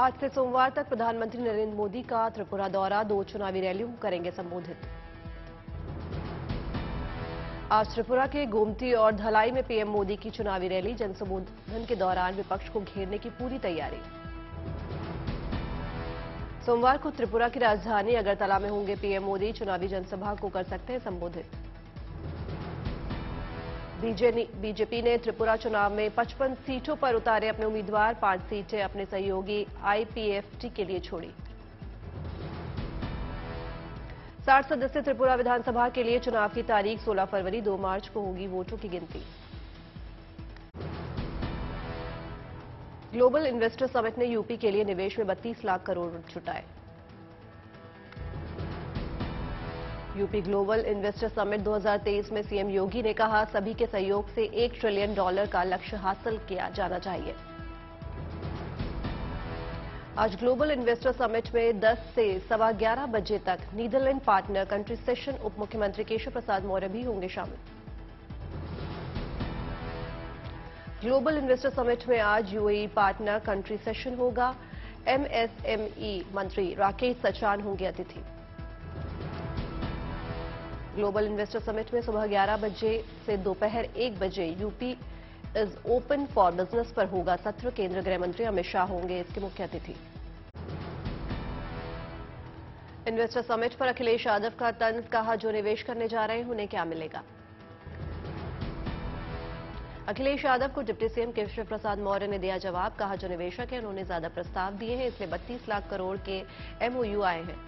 आज से सोमवार तक प्रधानमंत्री नरेंद्र मोदी का त्रिपुरा दौरा, 2 चुनावी रैलियों को करेंगे संबोधित। आज त्रिपुरा के गोमती और धलाई में पीएम मोदी की चुनावी रैली, जनसंबोधन के दौरान विपक्ष को घेरने की पूरी तैयारी। सोमवार को त्रिपुरा की राजधानी अगरतला में होंगे पीएम मोदी, चुनावी जनसभा को कर सकते हैं संबोधित। बीजेपी ने त्रिपुरा चुनाव में 55 सीटों पर उतारे अपने उम्मीदवार, 5 सीटें अपने सहयोगी आईपीएफटी के लिए छोड़ी। 60 सदस्य त्रिपुरा विधानसभा के लिए चुनाव की तारीख 16 फरवरी, 2 मार्च को होगी वोटों की गिनती। ग्लोबल इन्वेस्टर समिट ने यूपी के लिए निवेश में 32 लाख करोड़ जुटाए। यूपी ग्लोबल इन्वेस्टर समिट 2023 में सीएम योगी ने कहा, सभी के सहयोग से $1 ट्रिलियन का लक्ष्य हासिल किया जाना चाहिए। आज ग्लोबल इन्वेस्टर समिट में 10 से 11:15 बजे तक नीदरलैंड पार्टनर कंट्री सेशन उप मुख्यमंत्री केशव प्रसाद मौर्य भी होंगे शामिल। ग्लोबल इन्वेस्टर समिट में आज यूएई पार्टनर कंट्री सेशन होगा। एमएसएमई मंत्री राकेश सचान होंगे अतिथि। ग्लोबल इन्वेस्टर समिट में सुबह 11 बजे से दोपहर 1 बजे UP is open for business पर होगा सत्र। केंद्रीय गृह मंत्री अमित शाह होंगे इसके मुख्य अतिथि। इन्वेस्टर समिट पर अखिलेश यादव का तंज, कहा जो निवेश करने जा रहे हैं उन्हें क्या मिलेगा। अखिलेश यादव को डिप्टी सीएम केशव प्रसाद मौर्य ने दिया जवाब, कहा जो निवेशक हैं उन्होंने ज्यादा प्रस्ताव दिए हैं, इसलिए 32 लाख करोड़ के एमओयू आए हैं।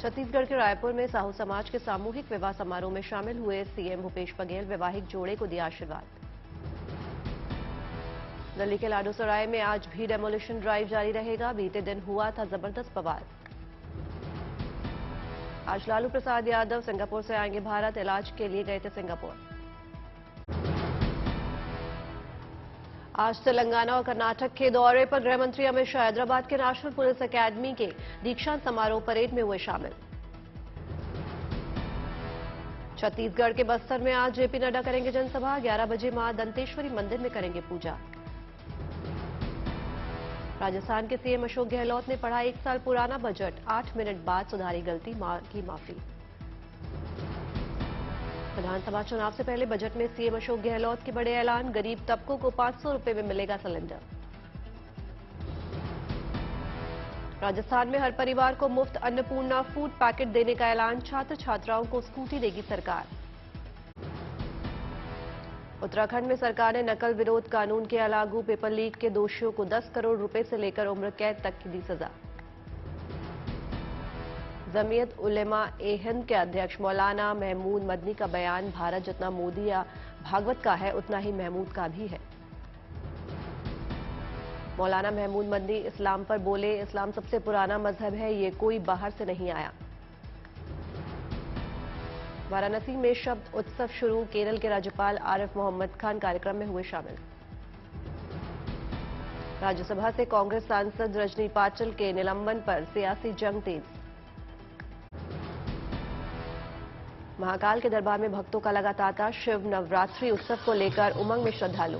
छत्तीसगढ़ के रायपुर में साहू समाज के सामूहिक विवाह समारोह में शामिल हुए सीएम भूपेश बघेल, वैवाहिक जोड़े को दिया आशीर्वाद। दिल्ली के लाडूसराय में आज भी डेमोलिशन ड्राइव जारी रहेगा, बीते दिन हुआ था जबरदस्त बवाल। आज लालू प्रसाद यादव सिंगापुर से आएंगे भारत, इलाज के लिए गए थे सिंगापुर। आज तेलंगाना और कर्नाटक के दौरे पर गृह मंत्री अमित शाह हैदराबाद के नेशनल पुलिस अकेडमी के दीक्षांत समारोह परेड में हुए शामिल। छत्तीसगढ़ के बस्तर में आज जेपी नड्डा करेंगे जनसभा, 11 बजे मां दंतेश्वरी मंदिर में करेंगे पूजा। राजस्थान के सीएम अशोक गहलोत ने पढ़ा 1 साल पुराना बजट, 8 मिनट बाद सुधारी गलती, की माफी। विधानसभा चुनाव से पहले बजट में सीएम अशोक गहलोत के बड़े ऐलान, गरीब तबकों को 500 रुपए में मिलेगा सिलेंडर। राजस्थान में हर परिवार को मुफ्त अन्नपूर्णा फूड पैकेट देने का ऐलान, छात्र छात्राओं को स्कूटी देगी सरकार। उत्तराखंड में सरकार ने नकल विरोध कानून किया लागू, पेपर लीक के दोषियों को 10 करोड़ रुपए से लेकर उम्र कैद तक की दी सजा। जमीयत उलेमा ए हिंद के अध्यक्ष मौलाना महमूद मदनी का बयान, भारत जितना मोदी या भागवत का है उतना ही महमूद का भी है। मौलाना महमूद मदनी इस्लाम पर बोले, इस्लाम सबसे पुराना मजहब है, ये कोई बाहर से नहीं आया। वाराणसी में शब्द उत्सव शुरू, केरल के राज्यपाल आरिफ मोहम्मद खान कार्यक्रम में हुए शामिल। राज्यसभा से कांग्रेस सांसद रजनी पाटिल के निलंबन पर सियासी जंग तेज। महाकाल के दरबार में भक्तों का लगा तांता, शिव नवरात्रि उत्सव को लेकर उमंग में श्रद्धालु।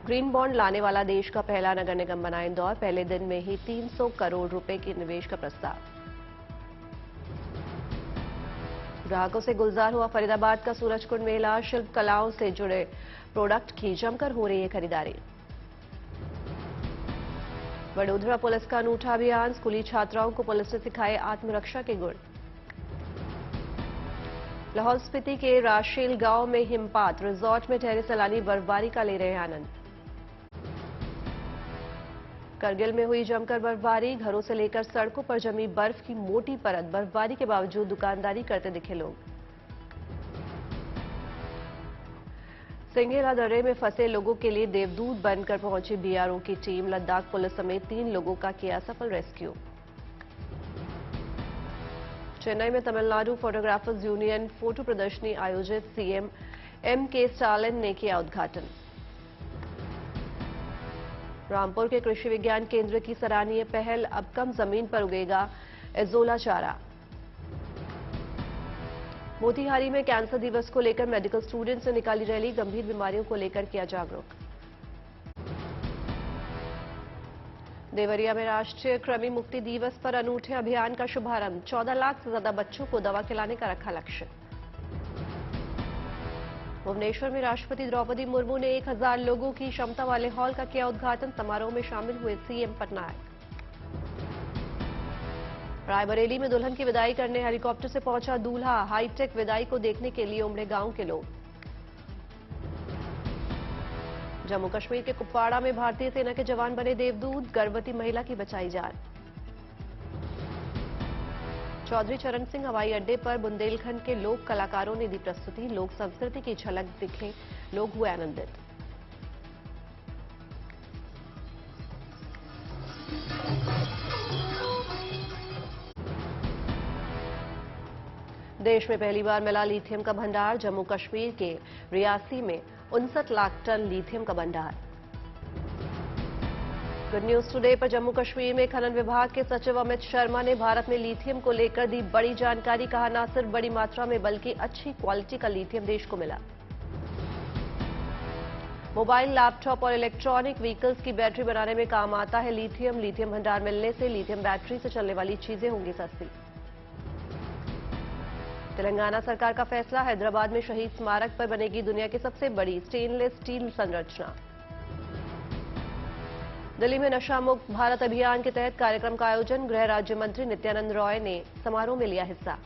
ग्रीन बॉन्ड लाने वाला देश का पहला नगर निगम बना इंदौर, पहले दिन में ही 300 करोड़ रुपए के निवेश का प्रस्ताव। ग्राहकों से गुलजार हुआ फरीदाबाद का सूरजकुंड मेला, शिल्प कलाओं से जुड़े प्रोडक्ट की जमकर हो रही है खरीदारी। वडोदरा पुलिस का अनूठा अभियान, स्कूली छात्राओं को पुलिस ने सिखाए आत्मरक्षा के गुण। लाहौल स्पीति के राशेल गांव में हिमपात, रिजॉर्ट में ठहरे सैलानी बर्फबारी का ले रहे आनंद। करगिल में हुई जमकर बर्फबारी, घरों से लेकर सड़कों पर जमी बर्फ की मोटी परत, बर्फबारी के बावजूद दुकानदारी करते दिखे लोग। सिंघेला दर्रे में फंसे लोगों के लिए देवदूत बनकर पहुंची बीआरओ की टीम, लद्दाख पुलिस समेत 3 लोगों का किया सफल रेस्क्यू। चेन्नई में तमिलनाडु फोटोग्राफर्स यूनियन फोटो प्रदर्शनी आयोजित, सीएम एम.के. स्टालिन ने किया उद्घाटन। रामपुर के कृषि विज्ञान केंद्र की सराहनीय पहल, अब कम जमीन पर उगेगा एजोला चारा। मोतिहारी में कैंसर दिवस को लेकर मेडिकल स्टूडेंट्स ने निकाली रैली, गंभीर बीमारियों को लेकर किया जागरूक। देवरिया में राष्ट्रीय कृमि मुक्ति दिवस पर अनूठे अभियान का शुभारंभ, 14 लाख से ज्यादा बच्चों को दवा खिलाने का रखा लक्ष्य। भुवनेश्वर में राष्ट्रपति द्रौपदी मुर्मू ने 1000 लोगों की क्षमता वाले हॉल का किया उद्घाटन, समारोह में शामिल हुए सीएम पटनायक। रायबरेली में दुल्हन की विदाई करने हेलीकॉप्टर से पहुंचा दूल्हा, हाईटेक विदाई को देखने के लिए उमड़े गांव के लोग। जम्मू कश्मीर के कुपवाड़ा में भारतीय सेना के जवान बने देवदूत, गर्भवती महिला की बचाई जान। चौधरी चरण सिंह हवाई अड्डे पर बुंदेलखंड के लोक कलाकारों ने दी प्रस्तुति, लोक संस्कृति की झलक दिखे, लोग हुए आनंदित। देश में पहली बार मिला लिथियम का भंडार, जम्मू कश्मीर के रियासी में 59 लाख टन लिथियम का भंडार। गुड न्यूज टुडे पर जम्मू कश्मीर में खनन विभाग के सचिव अमित शर्मा ने भारत में लिथियम को लेकर दी बड़ी जानकारी, कहा न सिर्फ बड़ी मात्रा में बल्कि अच्छी क्वालिटी का लिथियम देश को मिला। मोबाइल, लैपटॉप और इलेक्ट्रॉनिक व्हीकल्स की बैटरी बनाने में काम आता है लिथियम। लिथियम भंडार मिलने से लिथियम बैटरी से चलने वाली चीजें होंगी सस्ती। तेलंगाना सरकार का फैसला, हैदराबाद में शहीद स्मारक पर बनेगी दुनिया की सबसे बड़ी स्टेनलेस स्टील संरचना। दिल्ली में नशा मुक्त भारत अभियान के तहत कार्यक्रम का आयोजन, गृह राज्य मंत्री नित्यानंद राय ने समारोह में लिया हिस्सा।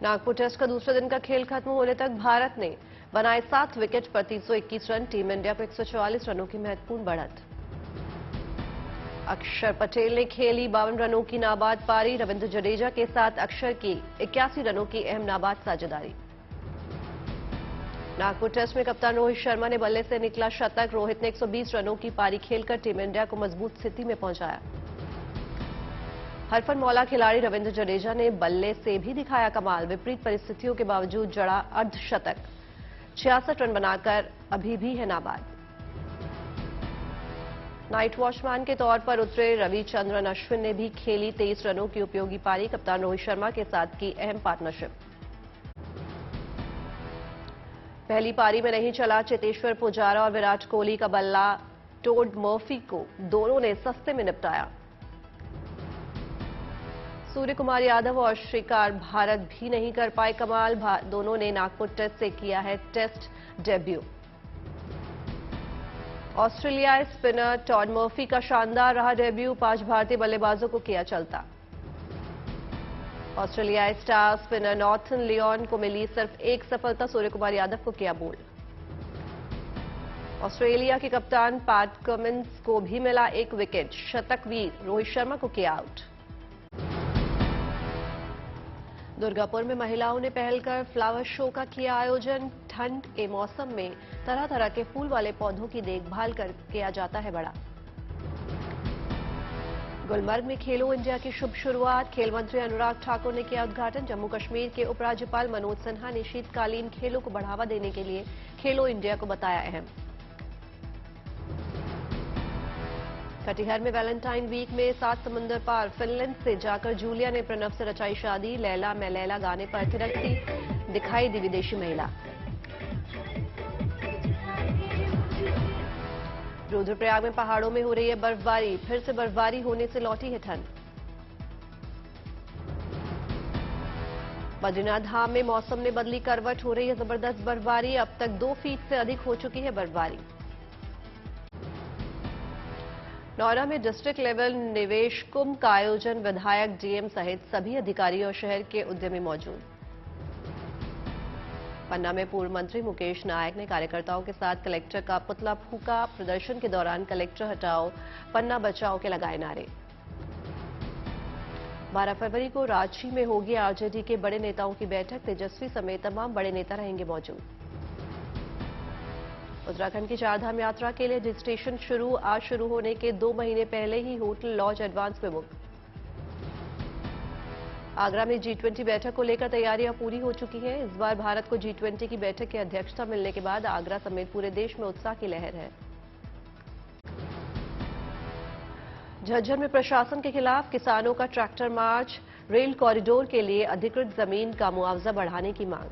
नागपुर टेस्ट का दूसरे दिन का खेल खत्म होने तक भारत ने बनाए 7 विकेट पर 321 रन, टीम इंडिया को 144 रनों की महत्वपूर्ण बढ़त। अक्षर पटेल ने खेली 52 रनों की नाबाद पारी, रविंद्र जडेजा के साथ अक्षर की 81 रनों की अहम नाबाद साझेदारी। नागपुर टेस्ट में कप्तान रोहित शर्मा ने बल्ले से निकला शतक, रोहित ने 120 रनों की पारी खेलकर टीम इंडिया को मजबूत स्थिति में पहुंचाया। हरफनमौला खिलाड़ी रविंद्र जडेजा ने बल्ले से भी दिखाया कमाल, विपरीत परिस्थितियों के बावजूद जड़ा अर्धशतक, 66 रन बनाकर अभी भी है नाबाद। नाइट वॉचमैन के तौर पर उतरे रविचंद्रन अश्विन ने भी खेली 23 रनों की उपयोगी पारी, कप्तान रोहित शर्मा के साथ की अहम पार्टनरशिप। पहली पारी में नहीं चला चेतेश्वर पुजारा और विराट कोहली का बल्ला, टोड मर्फी को दोनों ने सस्ते में निपटाया। सूर्य कुमार यादव और श्रीकार भारत भी नहीं कर पाए कमाल, दोनों ने नागपुर टेस्ट से किया है टेस्ट डेब्यू। ऑस्ट्रेलियाई स्पिनर टॉड मर्फी का शानदार रहा डेब्यू, 5 भारतीय बल्लेबाजों को किया चलता। ऑस्ट्रेलियाई स्टार स्पिनर नॉर्थन लियोन को मिली सिर्फ एक सफलता, सूर्य कुमार यादव को किया बोल्ड। ऑस्ट्रेलिया के कप्तान पैट कमिंस को भी मिला 1 विकेट, शतकवीर रोहित शर्मा को किया आउट। दुर्गापुर में महिलाओं ने पहल कर फ्लावर शो का किया आयोजन, ठंड के मौसम में तरह तरह के फूल वाले पौधों की देखभाल कर किया जाता है बड़ा। गुलमर्ग में खेलो इंडिया की शुभ शुरुआत, खेल मंत्री अनुराग ठाकुर ने किया उद्घाटन, जम्मू कश्मीर के उपराज्यपाल मनोज सिन्हा ने शीतकालीन खेलों को बढ़ावा देने के लिए खेलो इंडिया को बताया अहम। कटिहार में वैलेंटाइन वीक में 7 समुंदर पार फिनलैंड से जाकर जूलिया ने प्रणव से रचाई शादी, लैला मैं लैला गाने पर थिरकती दिखाई दी विदेशी महिला। रुद्रप्रयाग में पहाड़ों में हो रही है बर्फबारी, फिर से बर्फबारी होने से लौटी है ठंड। बद्रीनाथ धाम में मौसम ने बदली करवट, हो रही है जबरदस्त बर्फबारी, अब तक 2 फीट से अधिक हो चुकी है बर्फबारी। नौरा में डिस्ट्रिक्ट लेवल निवेश कुंभ का आयोजन, विधायक, डीएम सहित सभी अधिकारी और शहर के उद्यमी मौजूद। पन्ना में पूर्व मंत्री मुकेश नायक ने कार्यकर्ताओं के साथ कलेक्टर का पुतला फूंका, प्रदर्शन के दौरान कलेक्टर हटाओ पन्ना बचाओ के लगाए नारे। 12 फरवरी को रांची में होगी आरजेडी के बड़े नेताओं की बैठक, तेजस्वी समेत तमाम बड़े नेता रहेंगे मौजूद। उत्तराखंड की चारधाम यात्रा के लिए रजिस्ट्रेशन आज शुरू होने के 2 महीने पहले ही होटल लॉज एडवांस में बुक। आगरा में G20 बैठक को लेकर तैयारियां पूरी हो चुकी हैं। इस बार भारत को G20 की बैठक की अध्यक्षता मिलने के बाद आगरा समेत पूरे देश में उत्साह की लहर है। झज्जर में प्रशासन के खिलाफ किसानों का ट्रैक्टर मार्च, रेल कॉरिडोर के लिए अधिकृत जमीन का मुआवजा बढ़ाने की मांग।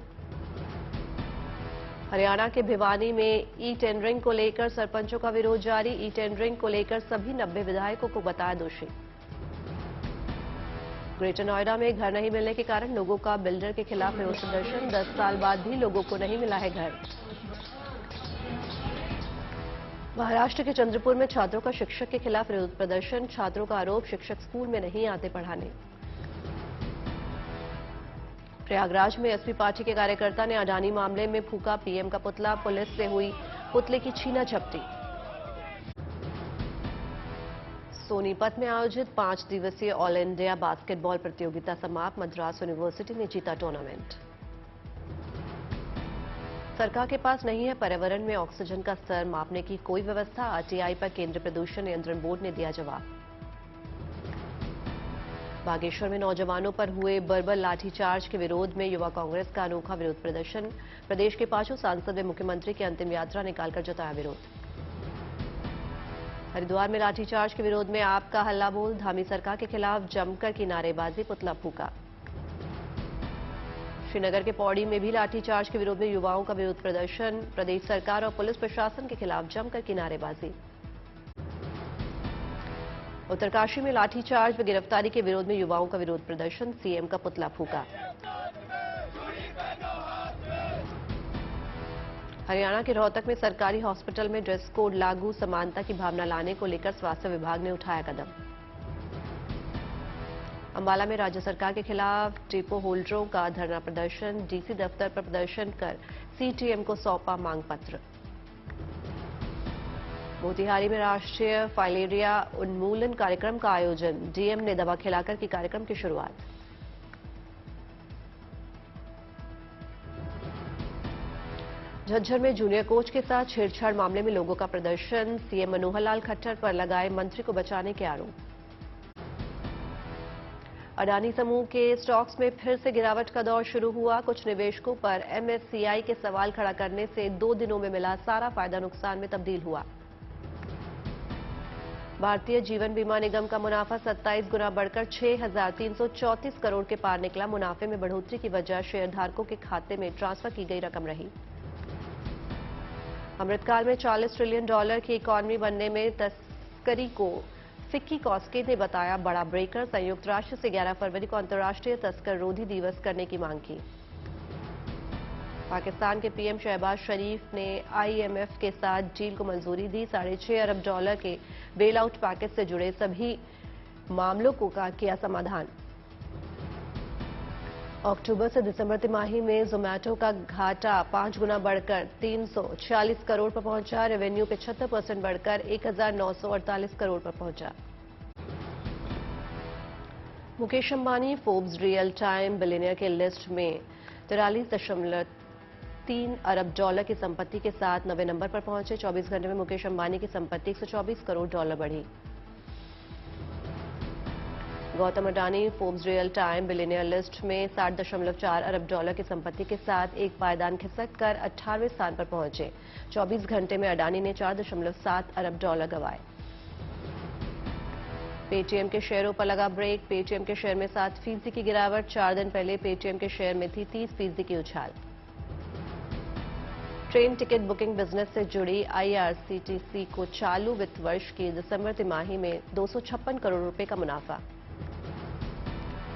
हरियाणा के भिवानी में ई टेंडरिंग को लेकर सरपंचों का विरोध जारी। ई टेंडरिंग को लेकर सभी 90 विधायकों को बताया दोषी। ग्रेटर नोएडा में घर नहीं मिलने के कारण लोगों का बिल्डर के खिलाफ विरोध प्रदर्शन। 10 साल बाद भी लोगों को नहीं मिला है घर। महाराष्ट्र के चंद्रपुर में छात्रों का शिक्षक के खिलाफ विरोध प्रदर्शन। छात्रों का आरोप, शिक्षक स्कूल में नहीं आते पढ़ाने। प्रयागराज में एसपी पार्टी के कार्यकर्ता ने अडानी मामले में फूका पीएम का पुतला। पुलिस से हुई पुतले की छीना झपटी। सोनीपत में आयोजित 5 दिवसीय ऑल इंडिया बास्केटबॉल प्रतियोगिता समाप्त। मद्रास यूनिवर्सिटी ने जीता टूर्नामेंट। सरकार के पास नहीं है पर्यावरण में ऑक्सीजन का स्तर मापने की कोई व्यवस्था। आरटीआई पर केंद्रीय प्रदूषण नियंत्रण बोर्ड ने दिया जवाब। बागेश्वर में नौजवानों पर हुए बर्बर लाठीचार्ज के विरोध में युवा कांग्रेस का अनोखा विरोध प्रदर्शन। प्रदेश के 5 सांसद व मुख्यमंत्री की अंतिम यात्रा निकालकर जताया विरोध। हरिद्वार में लाठीचार्ज के विरोध में आपका हल्ला बोल। धामी सरकार के खिलाफ जमकर की नारेबाजी, पुतला फूका। श्रीनगर के पौड़ी में भी लाठीचार्ज के विरोध में युवाओं का विरोध प्रदर्शन। प्रदेश सरकार और पुलिस प्रशासन के खिलाफ जमकर की नारेबाजी। उत्तरकाशी में लाठीचार्ज व गिरफ्तारी के विरोध में युवाओं का विरोध प्रदर्शन। सीएम का पुतला फूका। हरियाणा के रोहतक में सरकारी हॉस्पिटल में ड्रेस कोड लागू, समानता की भावना लाने को लेकर स्वास्थ्य विभाग ने उठाया कदम। अंबाला में राज्य सरकार के खिलाफ डिपो होल्डरों का धरना प्रदर्शन। डीसी दफ्तर पर प्रदर्शन कर सीटीएम को सौंपा मांग पत्र। मोतिहारी में राष्ट्रीय फाइलेरिया उन्मूलन कार्यक्रम का आयोजन। डीएम ने दवा खिलाकर की कार्यक्रम की शुरुआत। झज्जर में जूनियर कोच के साथ छेड़छाड़ मामले में लोगों का प्रदर्शन। सीएम मनोहर लाल खट्टर पर लगाए मंत्री को बचाने के आरोप। अडानी समूह के स्टॉक्स में फिर से गिरावट का दौर शुरू हुआ। कुछ निवेशकों पर एमएससीआई के सवाल खड़ा करने से 2 दिनों में मिला सारा फायदा नुकसान में तब्दील हुआ। भारतीय जीवन बीमा निगम का मुनाफा 27 गुना बढ़कर 6,334 करोड़ के पार निकला। मुनाफे में बढ़ोतरी की वजह शेयरधारकों के खाते में ट्रांसफर की गई रकम रही। अमृतकाल में $40 ट्रिलियन की इकॉनमी बनने में तस्करी को फिक्की कॉस्के ने बताया बड़ा ब्रेकर। संयुक्त राष्ट्र से 11 फरवरी को अंतर्राष्ट्रीय तस्कर रोधी दिवस करने की मांग की। पाकिस्तान के पीएम शहबाज शरीफ ने आईएमएफ के साथ डील को मंजूरी दी। $6.5 अरब के बेल आउट पैकेज से जुड़े सभी मामलों को किया समाधान। अक्टूबर से दिसंबर तिमाही में जोमेटो का घाटा 5 गुना बढ़कर 346 करोड़ पर पहुंचा। रेवेन्यू 75% बढ़कर 1,948 करोड़ पर पहुंचा। Mukesh Ambani Forbes real time billionaire के लिस्ट में 43.3 अरब डॉलर की संपत्ति के साथ 90 नंबर पर पहुंचे। 24 घंटे में मुकेश अंबानी की संपत्ति $124 करोड़ बढ़ी। Gautam Adani Forbes real time billionaire list में 60.4 अरब डॉलर की संपत्ति के साथ एक पायदान खिसककर 18वें स्थान पर पहुंचे। 24 घंटे में अडानी ने 4.7 अरब डॉलर गंवाए। पेटीएम के शेयरों पर लगा ब्रेक। पेटीएम के शेयर में 7% की गिरावट। 4 दिन पहले पेटीएम के शेयर में थी 30% की उछाल। ट्रेन टिकट बुकिंग बिजनेस से जुड़ी आईआरसीटीसी को चालू वित्त वर्ष की दिसंबर तिमाही में 256 करोड़ रुपए का मुनाफा।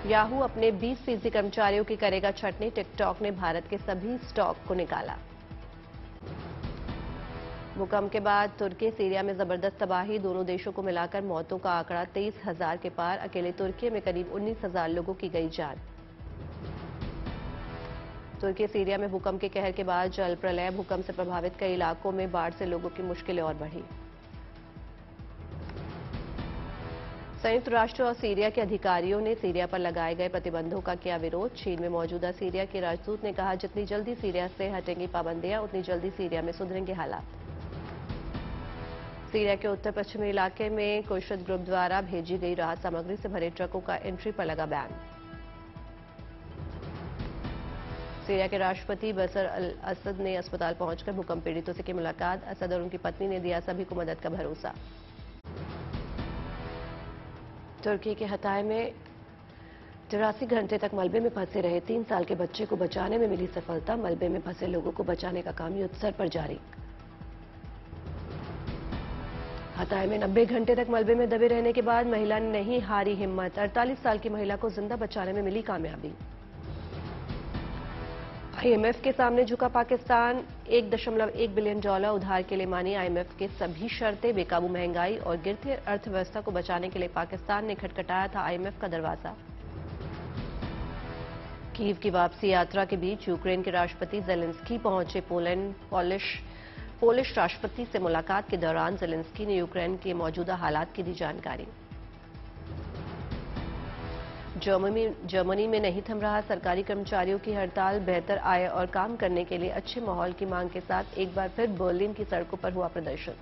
याहू अपने 20% कर्मचारियों की करेगा छटनी। टिकटॉक ने भारत के सभी स्टॉक को निकाला। भूकंप के बाद तुर्की सीरिया में जबरदस्त तबाही। दोनों देशों को मिलाकर मौतों का आंकड़ा 23,000 के पार। अकेले तुर्की में करीब 19,000 लोगों की गई जान। तुर्की सीरिया में भूकंप के कहर के बाद जल प्रलय। भूकंप से प्रभावित कई इलाकों में बाढ़ से लोगों की मुश्किलें और बढ़ी। संयुक्त राष्ट्र और सीरिया के अधिकारियों ने सीरिया पर लगाए गए प्रतिबंधों का किया विरोध। चीन में मौजूदा सीरिया के राजदूत ने कहा जितनी जल्दी सीरिया से हटेंगी पाबंदियां उतनी जल्दी सीरिया में सुधरेंगे हालात। सीरिया के उत्तर पश्चिमी इलाके में कुर्शिद ग्रुप द्वारा भेजी गई राहत सामग्री से भरे ट्रकों का एंट्री पर लगा बैन। सीरिया के राष्ट्रपति बशर अल असद ने अस्पताल पहुंचकर भूकंप पीड़ितों से की मुलाकात। असद और उनकी पत्नी ने दिया सभी को मदद का भरोसा। तुर्की के हताय में 83 घंटे तक मलबे में फंसे रहे 3 साल के बच्चे को बचाने में मिली सफलता। मलबे में फंसे लोगों को बचाने का काम युद्धस्तर पर जारी। हताय में 90 घंटे तक मलबे में दबे रहने के बाद महिला ने नहीं हारी हिम्मत। 48 साल की महिला को जिंदा बचाने में मिली कामयाबी। आईएमएफ के सामने झुका पाकिस्तान। $1.1 बिलियन उधार के लिए मानी आईएमएफ के सभी शर्तें। बेकाबू महंगाई और गिरती अर्थव्यवस्था को बचाने के लिए पाकिस्तान ने खटखटाया था आईएमएफ का दरवाजा। कीव की वापसी यात्रा के बीच यूक्रेन के राष्ट्रपति जेलेंस्की पहुंचे पोलैंड। पोलिश राष्ट्रपति से मुलाकात के दौरान जेलेंस्की ने यूक्रेन के मौजूदा हालात की दी जानकारी। जर्मनी में नहीं थम रहा सरकारी कर्मचारियों की हड़ताल। बेहतर आय और काम करने के लिए अच्छे माहौल की मांग के साथ एक बार फिर बर्लिन की सड़कों पर हुआ प्रदर्शन।